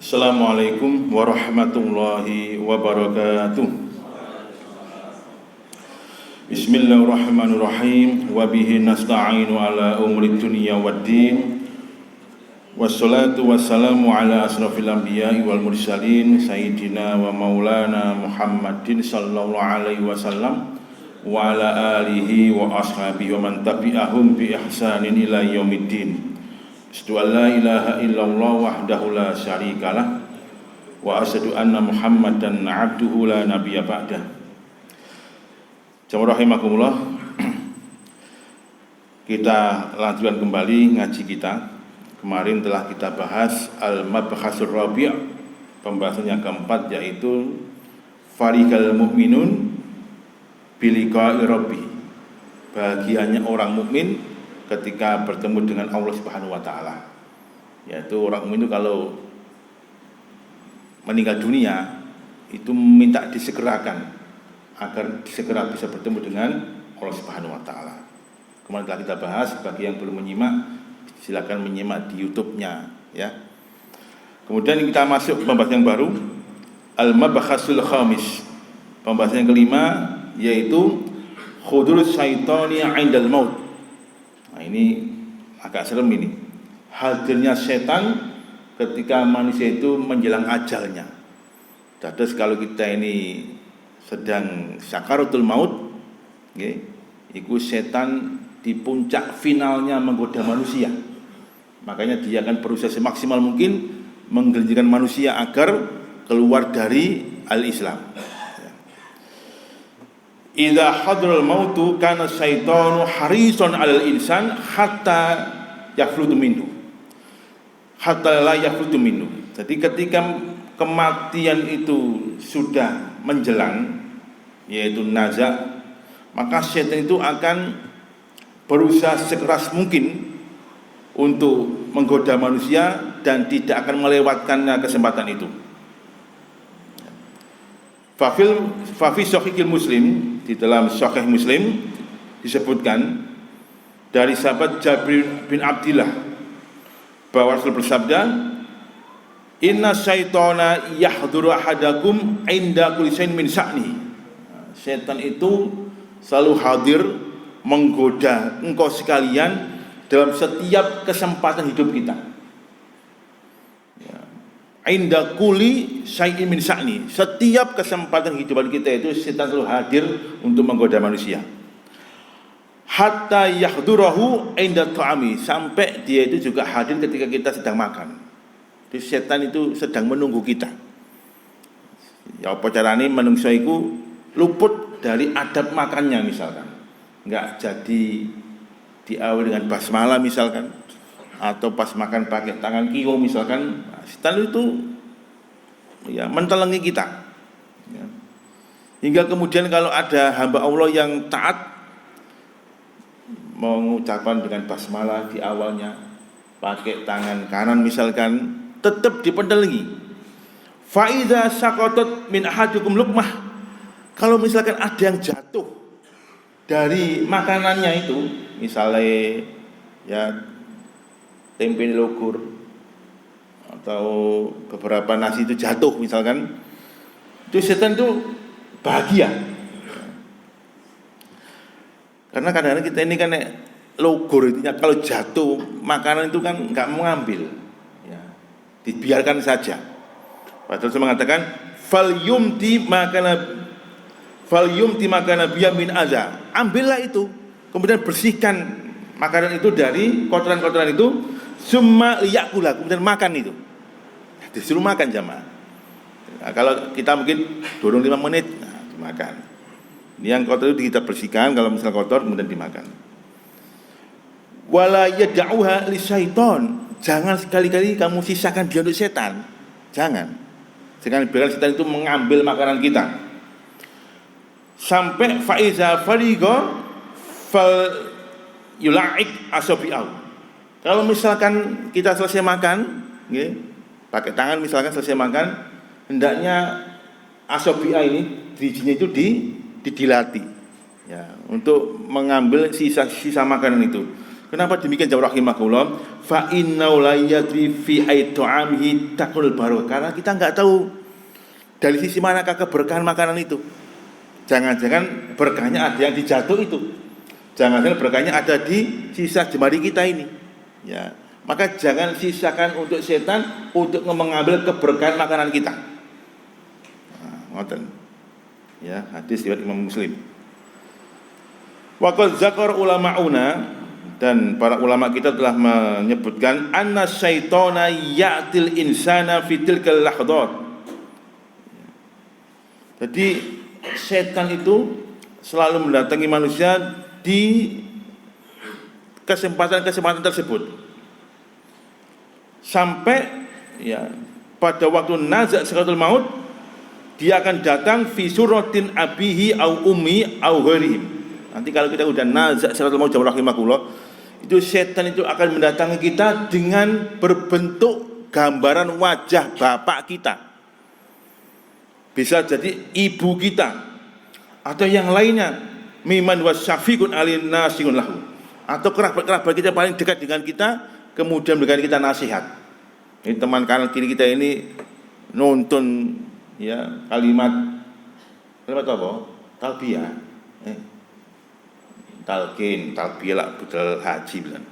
Assalamualaikum warahmatullahi wabarakatuh. Bismillahirrahmanirrahim. Wa bihi nasta'inu ala umuri dunya waddin. Wassalatu wassalamu ala asrafil anbiya'i wal mursalin sayyidina wa maulana Muhammadin sallallahu alaihi wasallam wa ala alihi wa ashabihi wa man tabi'ahum bi ihsanin ila yaumiddin. Asyhadu an la ilaha illallah wahdahu la syarikalah wa asyhadu anna Muhammadan abduhu la nabiyya ba'dah. Jamaah rahimakumullah. Kita lanjutkan kembali ngaji kita. Kemarin telah kita bahas al-mabhasul rabi', pembahasan yang keempat, yaitu farihal mu'minun biliqa'i rabbi. Bahagianya orang mukmin ketika bertemu dengan Allah Subhanahu wa taala. Yaitu orang mukmin itu kalau meninggal dunia itu minta disegerakan agar segera bisa bertemu dengan Allah Subhanahu wa taala. Kemarin telah kita bahas, bagi yang belum menyimak silakan menyimak di YouTube-nya ya. Kemudian kita masuk ke pembahasan yang baru, al-mabhasul khamis. Pembahasan yang kelima yaitu khudurus syaitani 'indal maut. Nah, ini agak serem ini. Hadirnya setan ketika manusia itu menjelang ajalnya. Terus kalau kita ini sedang sakaratul maut, okay, itu setan di puncak finalnya menggoda manusia. Makanya dia akan berusaha semaksimal mungkin menggelincirkan manusia agar keluar dari al-Islam. Idza hadral mautu kana syaitanu harisan 'alal insan hatta yaflutu minhu. Hatta la yaflutu minhu. Jadi ketika kematian itu sudah menjelang, yaitu naza, maka setan itu akan berusaha sekeras mungkin untuk menggoda manusia dan tidak akan melewatkannya kesempatan itu. Fafi Sahihil Muslim, di dalam Sahih Muslim disebutkan dari sahabat Jabir bin Abdillah bahwa Rasul bersabda, inna syaitana yahduru ahadakum inda kulli shay'in min sya'ni. Setan itu selalu hadir menggoda engkau sekalian dalam setiap kesempatan hidup kita. Inda kulli syai'in min sya'ni. Setiap kesempatan kehidupan kita itu setan selalu hadir untuk menggoda manusia. Hatta yahdurahu inda ta'ami, sampai dia itu juga hadir ketika kita sedang makan. Jadi setan itu sedang menunggu kita. Ya apa carane manungsa iku luput dari adab makannya misalkan. Enggak jadi diawali dengan basmalah misalkan, atau pas makan pakai tangan kiyo misalkan. Setan itu ya mentelengi kita ya. Hingga kemudian kalau ada hamba Allah yang taat mengucapkan dengan basmalah di awalnya pakai tangan kanan misalkan, tetap dipentelengi. Fa idza saqatat min ahadukum luqmah, kalau misalkan ada yang jatuh dari makanannya itu, misalnya ya tempe logur atau beberapa nasi itu jatuh misalkan, itu setan itu bahagia. Karena kadang-kadang kita ini kan logur itu kalau jatuh makanan itu kan nggak mau ngambil ya, dibiarkan saja. Padahal saya mengatakan fal yumti makana biya min aza, ambillah itu, kemudian bersihkan makanan itu dari kotoran-kotoran itu, summa liyakula, kemudian makan itu. Disuruh makan jamaah. Nah, kalau kita mungkin dorong 5 menit, nah, dimakan. Yang kotor itu kita bersihkan, kalau misalnya kotor kemudian dimakan. Wala yad'uha lisyaiton, jangan sekali-kali kamu sisakan dia untuk setan. Jangan. Jangan biarkan setan itu mengambil makanan kita. Sampai faiza farigo fal yula'ik asabi'au. Kalau misalkan kita selesai makan, okay, pakai tangan misalkan selesai makan, hendaknya asabi'a ini, drijinya itu didilati ya, untuk mengambil sisa-sisa makanan itu. Kenapa demikian jawab rahimahullah? Fa innahu la yadri fi ait'amihi taqul barakah. Karena kita enggak tahu dari sisi manakah keberkahan makanan itu. Jangan-jangan berkahnya ada yang dijatuh itu. Jangan-jangan berkahnya ada di sisa jemari kita ini. Ya, maka jangan sisakan untuk setan untuk mengambil keberkahan makanan kita. Nah, ngoten. Ya, hadis riwayat Imam Muslim. Wa qad zakar ulama'una, dan para ulama kita telah menyebutkan anna syaitana ya'til insana fi tilkal lahdhat. Jadi setan itu selalu mendatangi manusia di kesempatan-kesempatan tersebut. Sampai ya pada waktu nazak sakaratul maut, dia akan datang fi suratin abihi au ummi au ghairihim. Nanti kalau kita udah nazak sakaratul maut jamaah rahimakumullah, itu setan itu akan mendatangi kita dengan berbentuk gambaran wajah bapak kita. Bisa jadi ibu kita atau yang lainnya, miman wasyafiqun alin nasiun lahu, atau kerabat-kerabat kita paling dekat dengan kita, kemudian memberikan kita nasihat. Ini teman kanan kiri kita ini nonton ya kalimat apa? Talbiyah. Talbiyah lah budal haji bilang.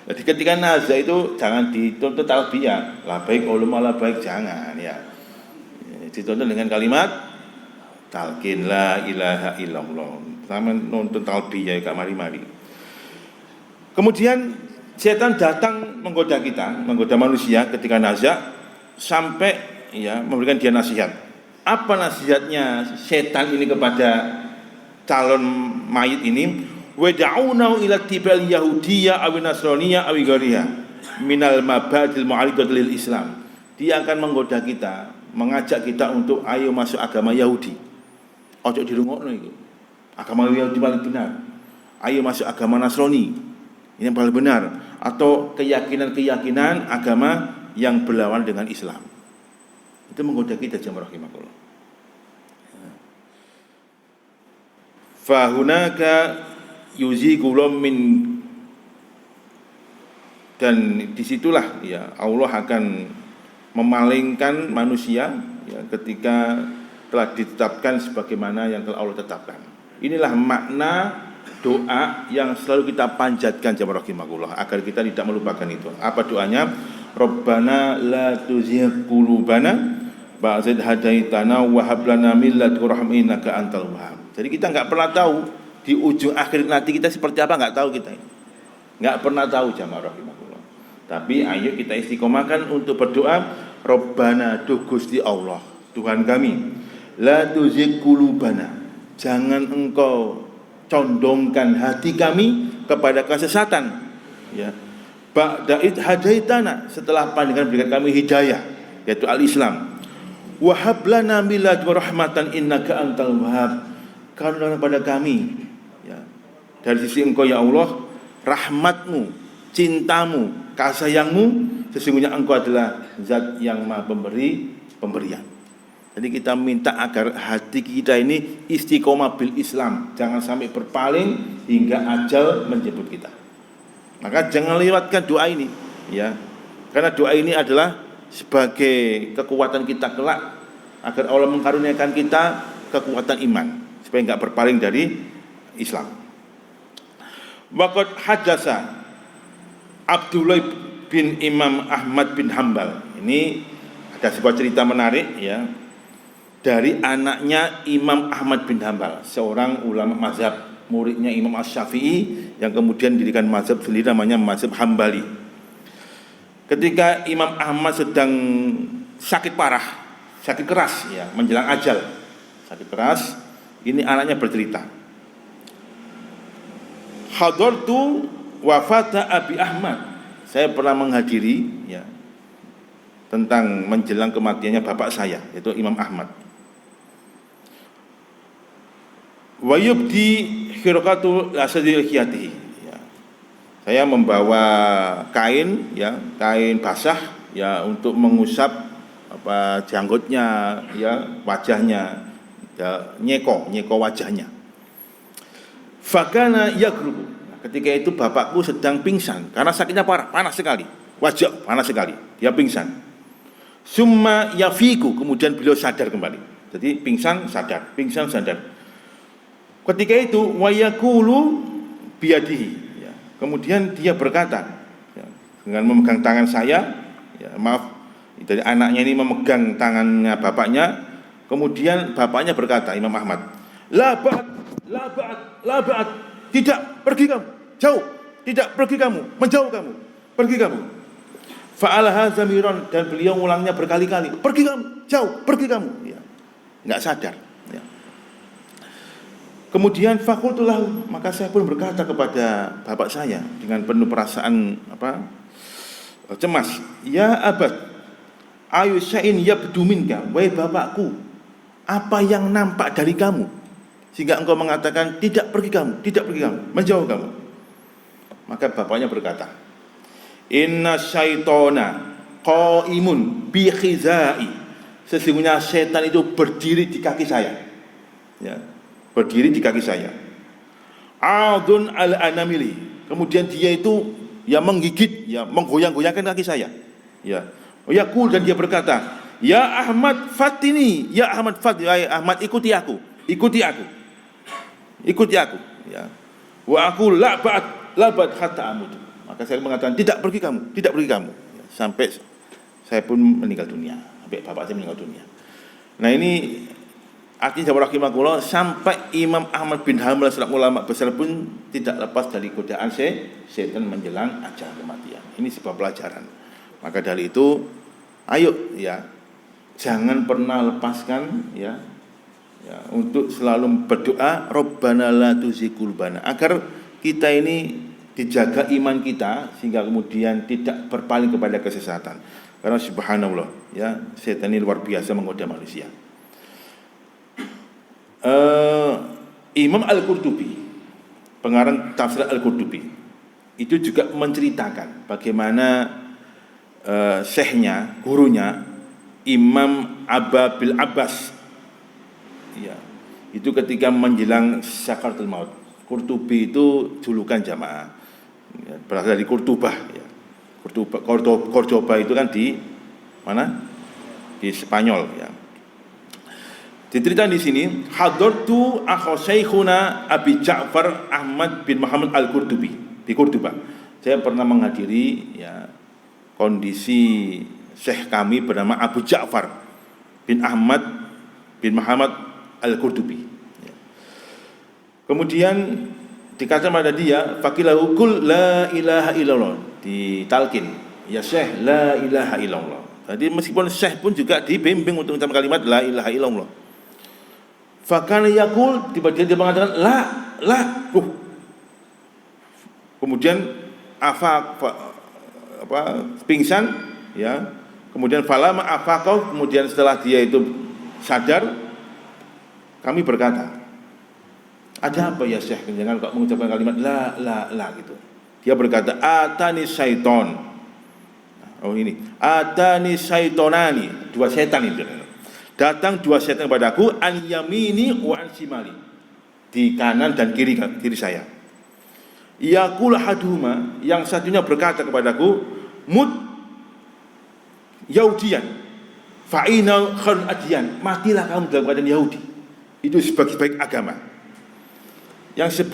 Jadi ketika nazar itu jangan dituntut talbiyah, la baik ulama la baik jangan ya. Ditonton dengan kalimat talqin la ilaha illallah. Sama nonton talbiyah gak mari-mari. Kemudian setan datang menggoda kita, menggoda manusia ketika nazar sampai ya memberikan dia nasihat. Apa nasihatnya setan ini kepada calon mayit ini? Wada'unahu ila tibal yahudiyya aw nasraniyya aw ghairiha minal mabadil mu'alidat lil Islam. Dia akan menggoda kita, mengajak kita untuk ayo masuk agama Yahudi. Ojo dirungokno iki. Agama Yahudi paling benar. Ayo masuk agama Nasrani. Ini yang paling benar, atau keyakinan-keyakinan agama yang berlawan dengan Islam. Itu menggoda kita jamaah rahimakumullah. Fa hunaka yuziqulum min, dan disitulah ya Allah akan memalingkan manusia ya, ketika telah ditetapkan sebagaimana yang telah Allah tetapkan. Inilah makna doa yang selalu kita panjatkan jamaah rahimakumullah agar kita tidak melupakan itu. Apa doanya? Rabbana la tuzigh qulubana ba'da idh hadaitana wa hab lana min ladunka rahmatan innaka antal wahhab. Jadi kita enggak pernah tahu di ujung akhir nanti kita seperti apa, enggak tahu kita ini. Enggak pernah tahu jamaah rahimakumullah. Tapi ayo kita istiqomahkan untuk berdoa, Rabbana duh Gusti Allah, Tuhan kami, la tuzigh qulubana, jangan engkau condongkan hati kami kepada kesesatan ya. Ba'da id hadaitana, setelah pandangan berikan kami hidayah yaitu al-Islam. Wa hab lana min ladunka rahmatan innaka antal wahhab, karuniakan kepada kami ya dari sisi engkau ya Allah rahmatmu, cintamu, kasih sayangmu, sesungguhnya engkau adalah zat yang maha pemberi pemberian. Jadi kita minta agar hati kita ini istiqomah bil Islam, jangan sampai berpaling hingga ajal menjemput kita. Maka jangan lewatkan doa ini ya. Karena doa ini adalah sebagai kekuatan kita kelak agar Allah mengkaruniakan kita kekuatan iman supaya enggak berpaling dari Islam. Waqad hadasa Abdullah bin Imam Ahmad bin Hambal. Ini ada sebuah cerita menarik ya, dari anaknya Imam Ahmad bin Hambal, seorang ulama mazhab, muridnya Imam Asy-Syafi'i yang kemudian dirikan mazhab sendiri namanya mazhab Hambali. Ketika Imam Ahmad sedang sakit parah, sakit keras ya, menjelang ajal, sakit keras, ini anaknya bercerita, hadartu wafata Abi Ahmad, saya pernah menghadiri ya tentang menjelang kematiannya bapak saya yaitu Imam Ahmad. Wa yubdi khirqatu asadil khiyatihi ya. Saya membawa kain ya, kain basah ya untuk mengusap apa janggutnya ya, wajahnya ya, nyeko wajahnya. Fakana yagrubu, ketika itu bapakku sedang pingsan karena sakitnya parah, panas sekali, wajah panas sekali, dia pingsan. Summa yafiku, kemudian beliau sadar kembali. Jadi pingsan sadar, pingsan sadar. Ketika itu wayakulu biadihi, ya. Kemudian dia berkata, ya, dengan memegang tangan saya, ya, maaf, dari anaknya ini memegang tangannya bapaknya. Kemudian bapaknya berkata, Imam Ahmad, la ba'at, la ba'at, la ba'at, tidak, pergi kamu, jauh, tidak, pergi kamu, menjauh kamu, pergi kamu. Fa'alaha zamiran, dan beliau ulangnya berkali-kali, pergi kamu, jauh, pergi kamu, ya. Nggak sadar, ya. Kemudian fakultulah, maka saya pun berkata kepada bapak saya dengan penuh perasaan cemas, ya abad, ayu sya'in yabdu minka, wahai bapakku, apa yang nampak dari kamu sehingga engkau mengatakan tidak pergi kamu, tidak pergi kamu, menjauh kamu. Maka bapaknya berkata, inna syaitona qaimun bi khizai, sesungguhnya setan itu berdiri di kaki saya, ya, berdiri di kaki saya. Adun al anamili, kemudian dia itu ya menggigit, ya menggoyang-goyangkan kaki saya, ya. Yaqul, dan dia berkata, ya Ahmad fatini, ya Ahmad fatini, Ahmad ikuti aku, ikuti aku, ikuti aku, ya. Wa aku la ba'at hatta amut. Maka saya mengatakan tidak pergi kamu, tidak pergi kamu, ya, sampai saya pun meninggal dunia, sampai bapak saya meninggal dunia. Nah ini artinya rahimahullah, sampai Imam Ahmad bin Hanbal selaku ulama besar pun tidak lepas dari godaan setan menjelang ajal kematian. Ini sebuah pelajaran. Maka dari itu, ayo ya, jangan pernah lepaskan ya untuk selalu berdoa Rabbana la tuzigh qulubana, agar kita ini dijaga iman kita sehingga kemudian tidak berpaling kepada kesesatan. Karena subhanallah ya, setan ini luar biasa menggoda manusia. Imam Al-Qurtubi, pengarang tafsir Al-Qurtubi, itu juga menceritakan bagaimana syekhnya, gurunya Imam Aba bil Abbas, ya, itu ketika menjelang sakaratul maut. Qurtubi itu julukan jamaah, ya, berasal dari Qurtubah, ya. Cordoba itu kan di mana? Di Spanyol, ya. Diceritakan di sini, hadartu akha syekhuna Abi Ja'far Ahmad bin Muhammad Al-Qurtubi di Qurtuba. Saya pernah menghadiri ya kondisi syekh kami bernama Abu Ja'far bin Ahmad bin Muhammad Al-Qurtubi, ya. Kemudian dikatakan pada dia, faqilahu kul la ilaha illallah, ditalkin, ya syekh la ilaha illallah. Jadi meskipun syekh pun juga dibimbing untuk mengucapkan kalimat la ilaha illallah. Fakana yaqul, tiba-tiba dia mengatakan la. Kemudian pingsan, ya. Kemudian falama afaqau, kemudian setelah dia itu sadar, kami berkata, ada apa ya Syekh, jangan kok mengucapkan kalimat la gitu. Dia berkata, atani syaiton. Oh ini, atani syaitonani, dua setan itu. Datang dua setan kepadaku, an yamini wa an shimali, di kanan dan kiri saya. Yaqul haduhuma, yang satunya berkata kepadaku, mut Yahudian fa'ina khairul adyan, matilah kamu dalam keadaan Yahudi, itu sebaik-baik agama. Yang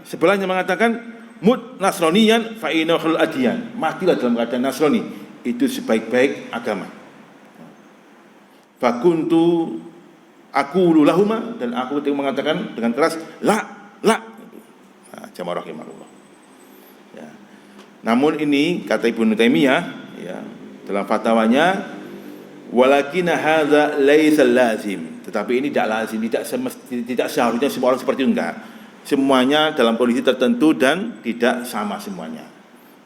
sebelahnya mengatakan mut Nasraniyan fa'ina khairul adyan, matilah dalam keadaan Nasrani, itu sebaik-baik agama. Fakuntu aqulu lahuma, dan aku mengatakan dengan keras la. Jamaah rahimahullah, ya. Namun ini kata Ibnu Taimiyah, ya, dalam fatwanya, walakin hadza laisa lazim, tetapi ini tidak lazim, tidak seharusnya semua orang seperti itu, enggak. Semuanya dalam kondisi tertentu dan tidak sama semuanya.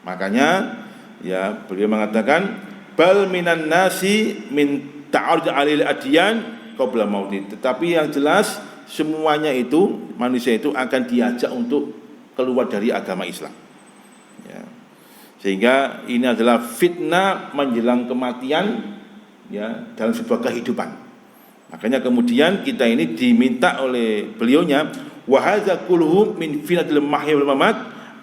Makanya ya beliau mengatakan bal minan nasi min ta'arud 'alil adyan qabla mauti, tetapi yang jelas semuanya itu, manusia itu akan diajak untuk keluar dari agama Islam, ya. Sehingga ini adalah fitnah menjelang kematian, ya, dalam sebuah kehidupan. Makanya kemudian kita ini diminta oleh beliaunya, wa hadza kulluhu min fitnatil mahya wal mamat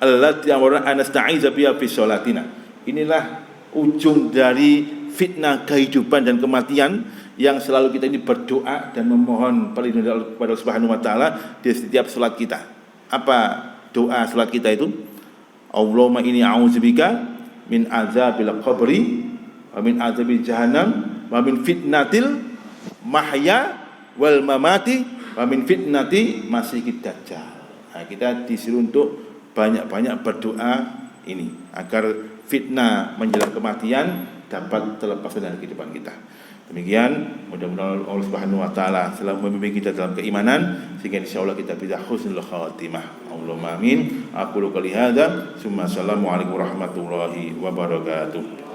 allati amarna anasta'iza biha fi sholatina. Inilah ujung dari fitnah kehidupan dan kematian yang selalu kita ini berdoa dan memohon perlindungan kepada Allah Subhanahu wa taala di setiap salat kita. Apa doa salat kita itu? Allahumma inni a'udzubika min azabil qabri wa min azabil jahannam wa min fitnatil mahya wal mamati wa min fitnati masiihid dajjal. Nah, kita disuruh untuk banyak-banyak berdoa ini agar fitnah menjelang kematian dapat terlepas dari kehidupan kita. Demikian, mudah-mudahan Allah Subhanahu wa taala selalu membimbing kita dalam keimanan sehingga insyaallah kita bisa husnul khatimah. Allahumma amin. Aku qouli hadza, tsumma assalamu alaikum warahmatullahi wabarakatuh.